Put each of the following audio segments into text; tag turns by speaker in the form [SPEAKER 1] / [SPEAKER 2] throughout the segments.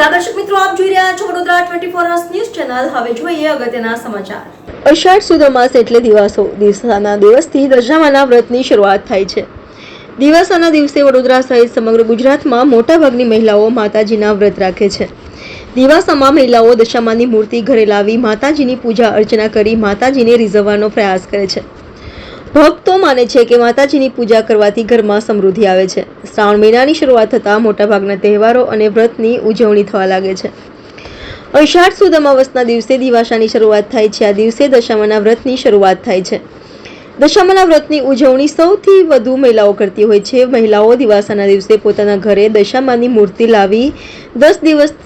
[SPEAKER 1] નમસ્કાર દર્શક મિત્રો, આપ જોઈ રહ્યા છો વડોદરા 24 અવર્સ ન્યૂઝ ચેનલ। હવે જોઈએ અગત્યના સમાચાર। અષાઢ સુદ અમાસ એટલે દિવાસો। દિવસાના દિવસથી દશામાના વ્રતની શરૂઆત થાય છે। દિવાસાના દિવસે વડોદરા સહિત સમગ્ર ગુજરાતમાં મોટાભાગની મહિલાઓ માતાજીના વ્રત રાખે છે। દિવાસામાં મહિલાઓ દશામાની મૂર્તિ ઘરે લાવી માતાજીની પૂજા અર્ચના કરી માતાજીને રીઝવવાનો પ્રયાસ કરે છે। ભક્તો માને છે કે માતાજીની પૂજા કરવાથી ઘરમાં સમૃદ્ધિ આવે છે। શ્રાવણ મહિનાની શરૂઆત થતાં મોટાભાગના તહેવારો અને વ્રતની ઉજવણી થવા લાગે છે। અષાઢ સુદ અમાવસના દિવસે દિવાસાની શરૂઆત થાય છે। આ દિવસે દશામાના વ્રતની શરૂઆત થાય છે। દશામાના વ્રતની ઉજવણી સૌથી વધુ મહિલાઓ કરતી હોય છે। મહિલાઓ દિવાસાના દિવસે પોતાના ઘરે દશામાની મૂર્તિ લાવી 10 દિવસ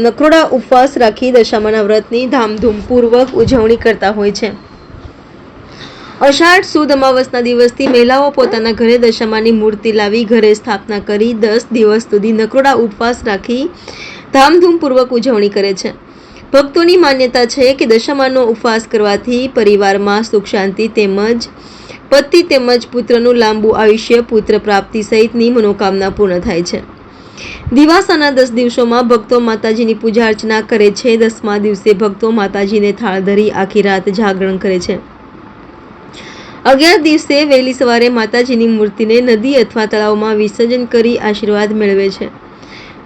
[SPEAKER 1] નકરોડા ઉપવાસ રાખી દશામાના વ્રતની ધામધૂમપૂર્વક ઉજવણી કરતા હોય છે। અષાઢ સુદ અમાવસના દિવસથી મહિલાઓ પોતાના ઘરે દશામાની મૂર્તિ લાવી ઘરે સ્થાપના કરી 10 દિવસ સુધી નકરોડા ઉપવાસ રાખી ધામધૂમપૂર્વક ઉજવણી કરે છે। ભક્તોની માન્યતા છે કે દશામાનો ઉપવાસ કરવાથી પરિવારમાં સુખ શાંતિ તેમજ પતિ તેમજ પુત્રનું લાંબુ આયુષ્ય, પુત્ર પ્રાપ્તિ સહિતની મનોકામના પૂર્ણ થાય છે। દિવાસાના 10 દિવસોમાં ભક્તો માતાજીની પૂજા અર્ચના કરે છે। 10મા દિવસે ભક્તો માતાજીને થાળ ધરી આખી રાત જાગરણ કરે છે। 11 દિવસે વહેલી સવારે માતાજીની મૂર્તિને નદી અથવા તળાવમાં વિસર્જન કરી આશીર્વાદ મેળવે છે।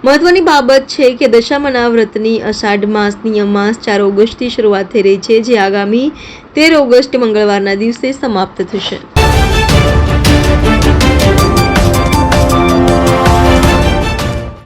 [SPEAKER 1] મહત્વની બાબત છે કે દશામાના વ્રતની અષાઢ માસની અમાસ 4 ઓગસ્ટથી શરૂઆત થઈ રહી છે, જે આગામી 13 ઓગસ્ટ મંગળવારના દિવસે સમાપ્ત થશે।